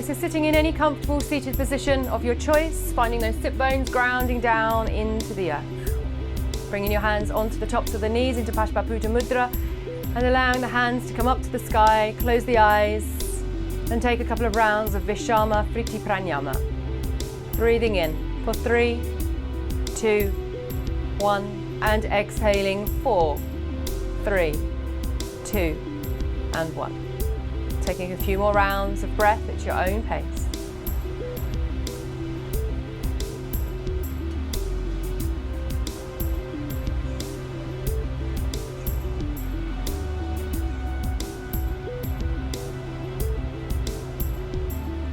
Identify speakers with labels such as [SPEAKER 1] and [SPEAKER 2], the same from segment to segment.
[SPEAKER 1] So sitting in any comfortable seated position of your choice, finding those sit bones grounding down into the earth. Bringing your hands onto the tops of the knees into Pashpaputa Mudra and allowing the hands to come up to the sky, close the eyes and take a couple of rounds of Vishama Friti Pranayama. Breathing in for 3, 2, 1 and exhaling 4, 3, 2 and 1. Taking a few more rounds of breath at your own pace.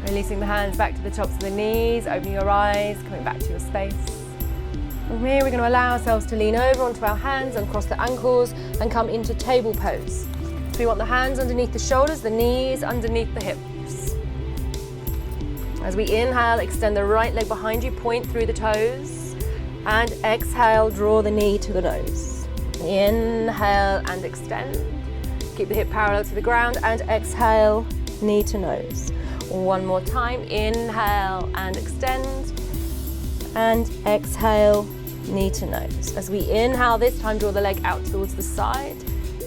[SPEAKER 1] Releasing the hands back to the tops of the knees, opening your eyes, coming back to your space. From here we're going to allow ourselves to lean over onto our hands, uncross the ankles and come into table pose. So we want the hands underneath the shoulders, the knees underneath the hips. As we inhale, extend the right leg behind you, point through the toes. And exhale, draw the knee to the nose. Inhale and extend. Keep the hip parallel to the ground and exhale, knee to nose. One more time, inhale and extend. And exhale, knee to nose. As we inhale this time, draw the leg out towards the side.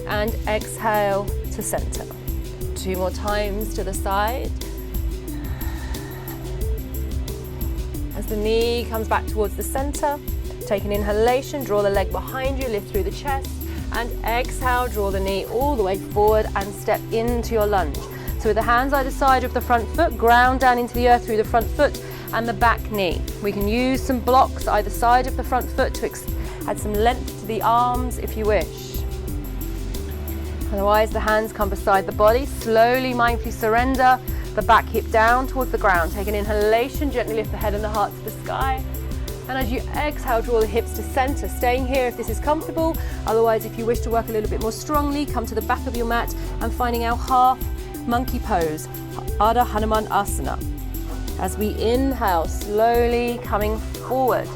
[SPEAKER 1] And exhale to center. 2 more times to the side. As the knee comes back towards the center, take an inhalation, draw the leg behind you, lift through the chest, and exhale, draw the knee all the way forward and step into your lunge. So with the hands either side of the front foot, ground down into the earth through the front foot and the back knee. We can use some blocks either side of the front foot to add some length to the arms if you wish. Otherwise, the hands come beside the body. Slowly, mindfully surrender the back hip down towards the ground. Take an inhalation, gently lift the head and the heart to the sky. And as you exhale, draw the hips to center. Staying here if this is comfortable. Otherwise, if you wish to work a little bit more strongly, come to the back of your mat and finding our half monkey pose, Ardha Hanuman Asana. As we inhale, slowly coming forward,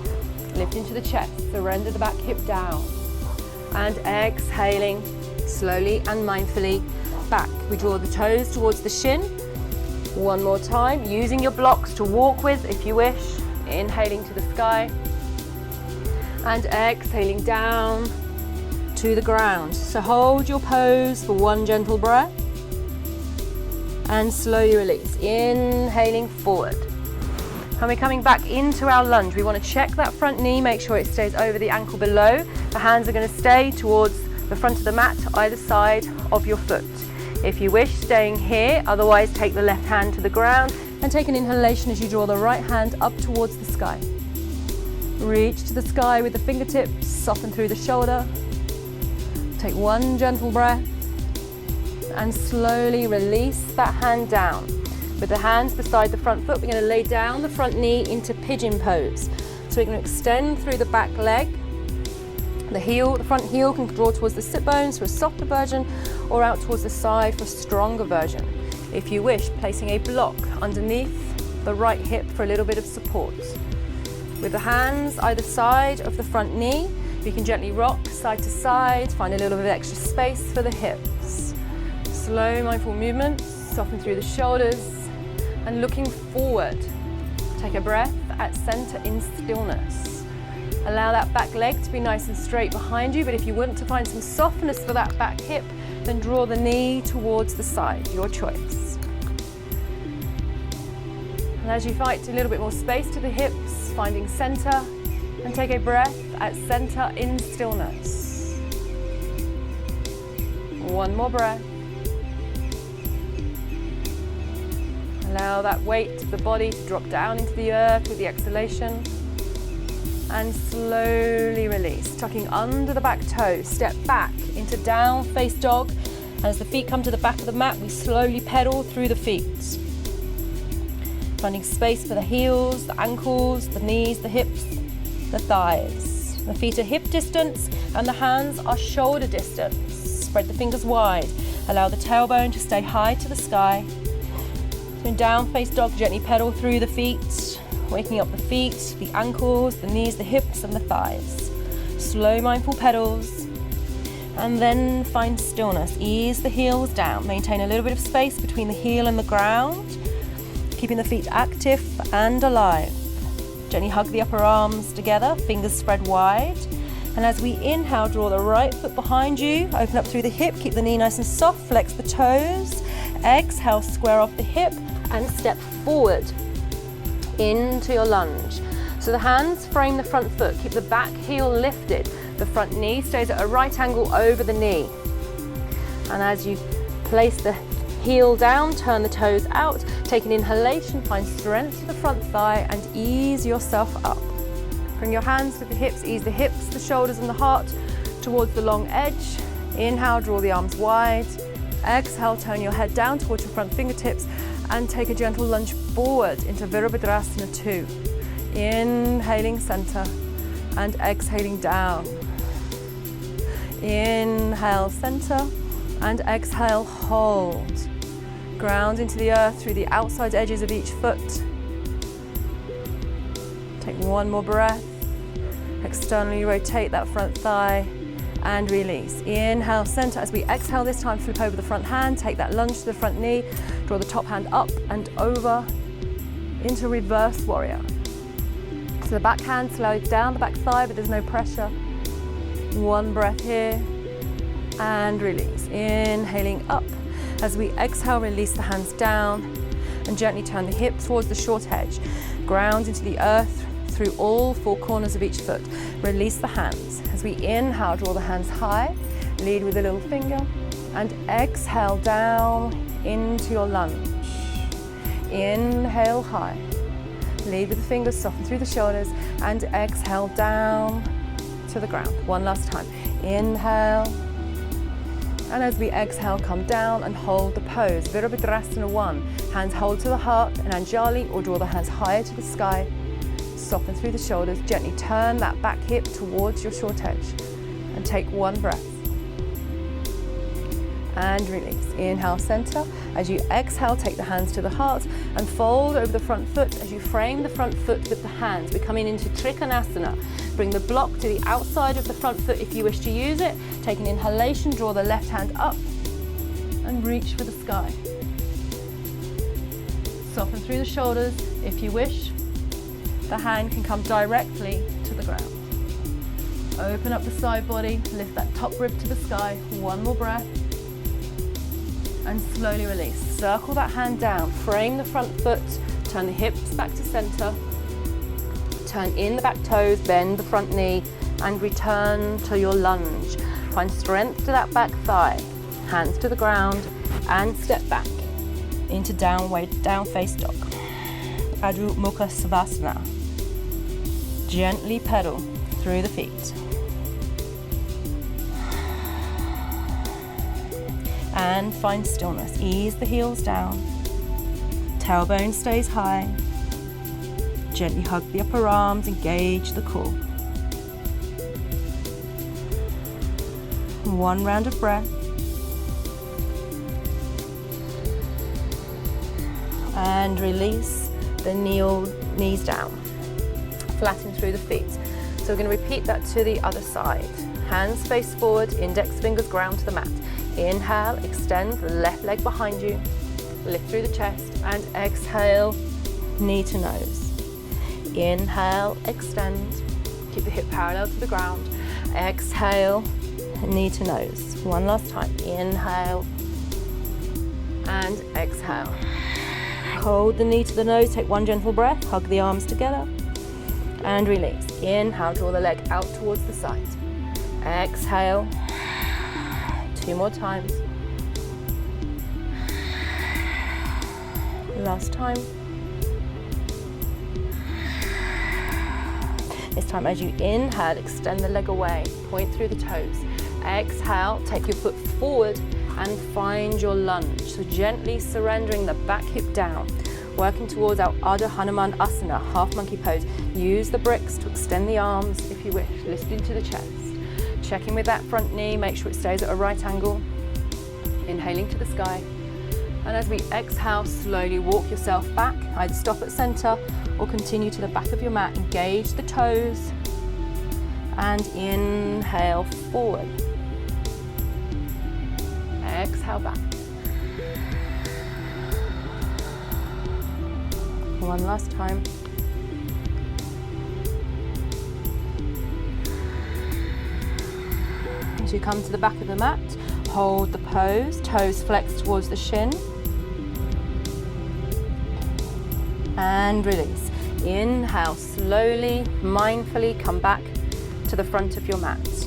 [SPEAKER 1] lift into the chest, surrender the back hip down. And exhaling, slowly and mindfully back. We draw the toes towards the shin. One more time, using your blocks to walk with if you wish. Inhaling to the sky. And exhaling down to the ground. So hold your pose for 1 gentle breath. And slowly release. Inhaling forward. And we're coming back into our lunge. We want to check that front knee, make sure it stays over the ankle below. The hands are going to stay towards the front of the mat, either side of your foot. If you wish, staying here, otherwise take the left hand to the ground and take an inhalation as you draw the right hand up towards the sky. Reach to the sky with the fingertips, soften through the shoulder. Take 1 gentle breath and slowly release that hand down. With the hands beside the front foot, we're going to lay down the front knee into pigeon pose. So we're going to extend through the back leg. The front heel can draw towards the sit bones for a softer version or out towards the side for a stronger version. If you wish, placing a block underneath the right hip for a little bit of support. With the hands either side of the front knee, we can gently rock side to side, find a little bit of extra space for the hips. Slow, mindful movements, soften through the shoulders and looking forward. Take a breath at center in stillness. Allow that back leg to be nice and straight behind you, but if you want to find some softness for that back hip, then draw the knee towards the side, your choice. And as you find a little bit more space to the hips, finding center, and take a breath at center in stillness. 1 more breath. Allow that weight of the body to drop down into the earth with the exhalation. And slowly release, tucking under the back toe. Step back into down face dog. And as the feet come to the back of the mat, we slowly pedal through the feet. Finding space for the heels, the ankles, the knees, the hips, the thighs. The feet are hip distance and the hands are shoulder distance. Spread the fingers wide. Allow the tailbone to stay high to the sky. So in down face dog, gently pedal through the feet. Waking up the feet, the ankles, the knees, the hips and the thighs. Slow mindful pedals. And then find stillness. Ease the heels down. Maintain a little bit of space between the heel and the ground.
[SPEAKER 2] keeping the feet active and alive. Gently hug the upper arms together, fingers spread wide. And as we inhale, draw the right foot behind you, open up through the hip, keep the knee nice and soft, flex the toes. Exhale, square off the hip and step forward into your lunge. So the hands frame the front foot, keep the back heel lifted. The front knee stays at a right angle over the knee. And as you place the heel down, turn the toes out, take an inhalation, find strength to the front thigh and ease yourself up. Bring your hands to the hips, ease the hips, the shoulders and the heart towards the long edge. Inhale, draw the arms wide. Exhale, turn your head down towards your front fingertips and take a gentle lunge forward into Virabhadrasana 2. Inhaling center and exhaling down. Inhale center and exhale hold. Ground into the earth through the outside edges of each foot. Take one more breath. Externally rotate that front thigh and release. Inhale, center. As we exhale this time, flip over the front hand, take that lunge to the front knee, draw the top hand up and over into reverse warrior. So the back hand slides down the back thigh, but there's no pressure. One breath here and release. Inhaling up. As we exhale, release the hands down and gently turn the hips towards the short edge. Ground into the earth through all four corners of each foot. Release the hands. As we inhale, draw the hands high, lead with a little finger, and exhale down into your lunge. Inhale high, lead with the fingers, soften through the shoulders, and exhale down to the ground. One last time. Inhale, and as we exhale, come down and hold the pose. Virabhadrasana 1. Hands hold to the heart in Anjali or draw the hands higher to the sky. Soften through the shoulders, gently turn that back hip towards your short edge and take one breath. And release. Inhale, center. As you exhale, take the hands to the heart and fold over the front foot as you frame the front foot with the hands. We're coming into Trikonasana. Bring the block to the outside of the front foot if you wish to use it. Take an inhalation, draw the left hand up and reach for the sky. Soften through the shoulders if you wish. The hand can come directly to the ground. Open up the side body, lift that top rib to the sky. One more breath. And slowly release. Circle that hand down, frame the front foot, turn the hips back to center, turn in the back toes, bend the front knee, and return to your lunge. Find strength to that back thigh, hands to the ground, and step back into down face dog. Adho Mukha Savasana. Gently pedal through the feet. And find stillness. Ease the heels down. Tailbone stays high. Gently hug the upper arms, engage the core. One round of breath. And release the knees down. Flatten through the feet. So we're going to repeat that to the other side. Hands face forward, index fingers ground to the mat. Inhale, extend the left leg behind you. Lift through the chest and exhale, knee to nose. Inhale, extend. Keep the hip parallel to the ground. Exhale, knee to nose. One last time. Inhale and exhale. Hold the knee to the nose. Take one gentle breath. Hug the arms together and release. Inhale, draw the leg out towards the side. Exhale. 2 more times. Last time. This time as you inhale, extend the leg away, point through the toes. Exhale, take your foot forward and find your lunge. So gently surrendering the back hip down, working towards our Ardha Hanuman Asana, half monkey pose. Use the bricks to extend the arms if you wish, lift into the chest. Checking with that front knee, make sure it stays at a right angle. Inhaling to the sky. And as we exhale, slowly walk yourself back. Either stop at center or continue to the back of your mat. Engage the toes. And inhale forward. Exhale back.
[SPEAKER 1] One last time. As you come to the back of the mat, hold the pose, toes flexed towards the shin. And release. Inhale, slowly, mindfully come back to the front of your mat.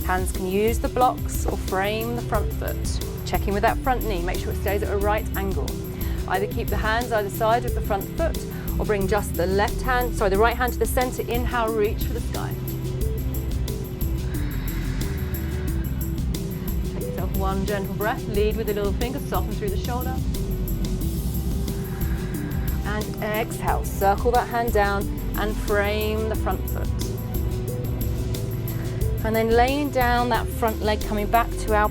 [SPEAKER 1] Hands can use the blocks or frame the front foot. Checking with that front knee, make sure it stays at a right angle. Either keep the hands either side of the front foot or bring just the the right hand to the center. Inhale, reach for the sky. Take yourself one gentle breath, lead with the little finger, soften through the shoulder. And exhale, circle that hand down and frame the front foot. And then laying down that front leg, coming back to our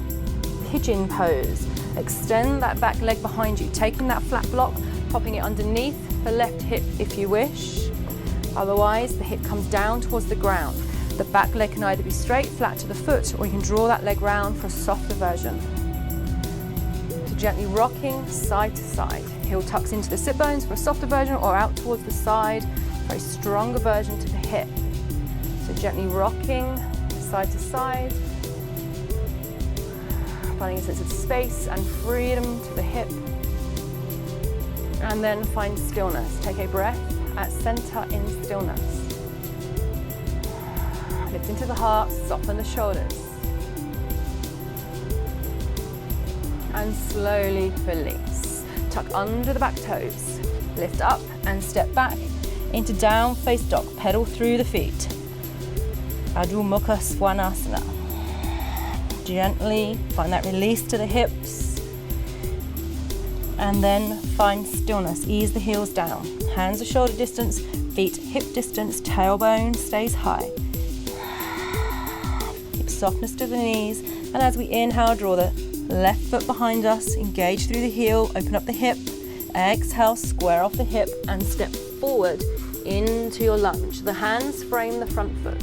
[SPEAKER 1] pigeon pose. Extend that back leg behind you, taking that flat block, popping it underneath the left hip if you wish. Otherwise, the hip comes down towards the ground. The back leg can either be straight, flat to the foot, or you can draw that leg round for a softer version. So gently rocking side to side. Heel tucks into the sit bones for a softer version, or out towards the side for a stronger version to the hip. So gently rocking side to side, finding a sense of space and freedom to the hip. And then find stillness. Take a breath at center in stillness. Lift into the heart, soften the shoulders. And slowly release. Tuck under the back toes. Lift up and step back into down face dog. Pedal through the feet. Adho Mukha Svanasana. Gently find that release to the hips. And then find stillness. Ease the heels down. Hands are shoulder distance, feet hip distance, tailbone stays high. Keep softness to the knees. And as we inhale, draw the left foot behind us, engage through the heel, open up the hip. Exhale, square off the hip and step forward into your lunge. The hands frame the front foot.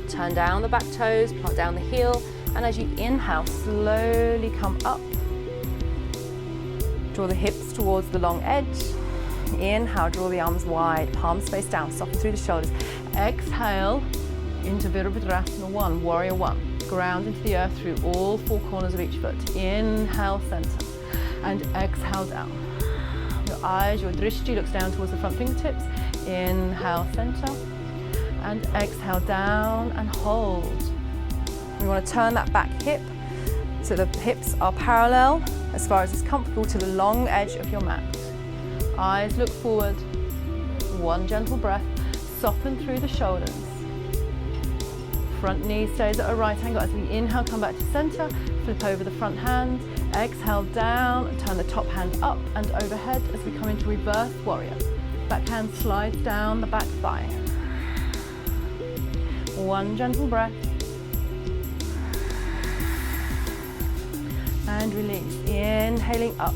[SPEAKER 1] Turn down the back toes, plant down the heel, and as you inhale, slowly come up. Draw the hips towards the long edge. Inhale, draw the arms wide, palms face down, soften through the shoulders. Exhale into Virabhadrasana 1, Warrior 1. Ground into the earth through all four corners of each foot. Inhale, center, and exhale down. Your eyes, your drishti looks down towards the front fingertips. Inhale, center. And exhale down and hold. We want to turn that back hip so the hips are parallel as far as it's comfortable to the long edge of your mat. Eyes look forward. One gentle breath. Soften through the shoulders. Front knee stays at a right angle. As we inhale, come back to center. Flip over the front hand. Exhale down. Turn the top hand up and overhead as we come into reverse warrior. Back hand slides down the back thigh. One gentle breath. And release. Inhaling up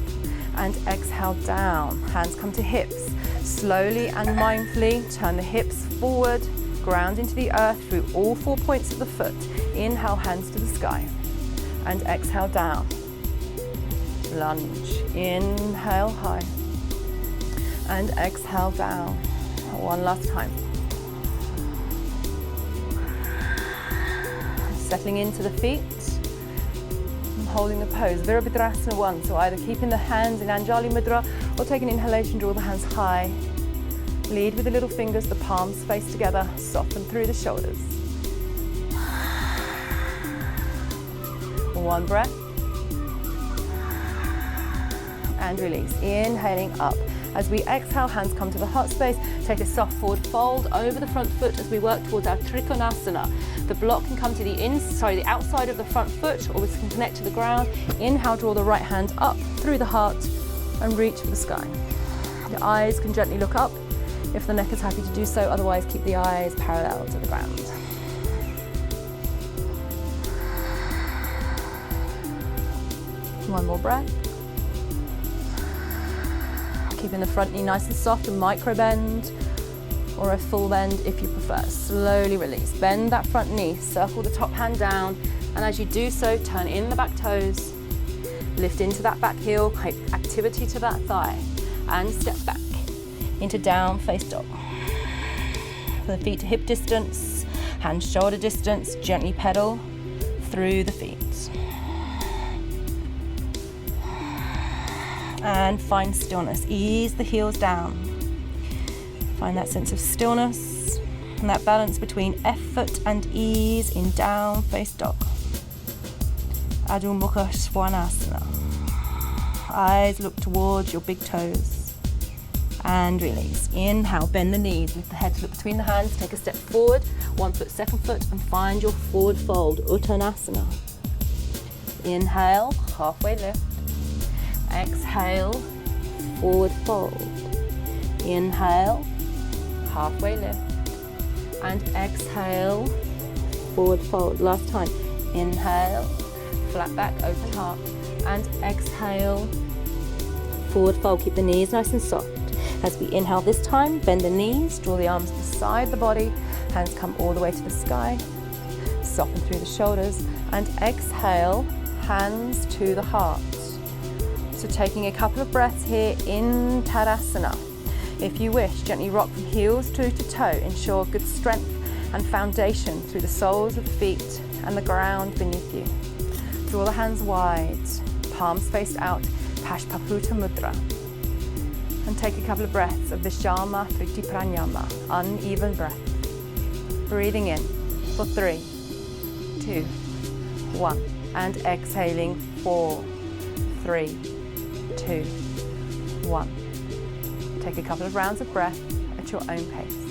[SPEAKER 1] and exhale down. Hands come to hips. Slowly and mindfully turn the hips forward, ground into the earth through all 4 points of the foot. Inhale, hands to the sky. And exhale down. Lunge. Inhale high. And exhale down. One last time. Settling into the feet and holding the pose. Virabhadrasana 1, so either keeping the hands in Anjali Mudra or take an inhalation, draw the hands high. Lead with the little fingers, the palms face together, soften through the shoulders. One breath. And release. Inhaling up. As we exhale, hands come to the heart space. Take a soft forward fold over the front foot as we work towards our Trikonasana. The block can come to the outside of the front foot, or we can connect to the ground. Inhale, draw the right hand up through the heart and reach for the sky. Your eyes can gently look up if the neck is happy to do so. Otherwise, keep the eyes parallel to the ground. One more breath. Keeping the front knee nice and soft, a micro bend or a full bend if you prefer. Slowly release. Bend that front knee, circle the top hand down, and as you do so, turn in the back toes, lift into that back heel, create activity to that thigh, and step back.
[SPEAKER 2] into down face dog. For the feet to hip distance, hands shoulder distance, gently pedal through the feet. And find stillness. Ease the heels down. Find that sense of stillness and that balance between effort and ease in down face dog. Adho Mukha Svanasana. Eyes look towards your big toes. And release. Inhale, bend the knees, lift the head to look between the hands, take a step forward, 1 foot, 2nd foot, and find your forward fold, Uttanasana. Inhale, halfway lift. Exhale, forward fold. Inhale, halfway lift. And exhale, forward fold. Last time. Inhale, flat back, open heart. And exhale, forward fold. Keep the knees nice and soft. As we inhale this time, bend the knees, draw the arms beside the body, hands come all the way to the sky, soften through the shoulders, and exhale, hands to the heart. So taking a couple of breaths here in Tadasana. If you wish, gently rock from heels to toe. Ensure good strength and foundation through the soles of the feet and the ground beneath you. Draw the hands wide, palms faced out, Pashpaputa Mudra. And take a couple of breaths of the Shama Triti Pranayama, uneven breath. Breathing in for 3, 2, 1. And exhaling 4, 3, 2, 1. Take a couple of rounds of breath at your own pace.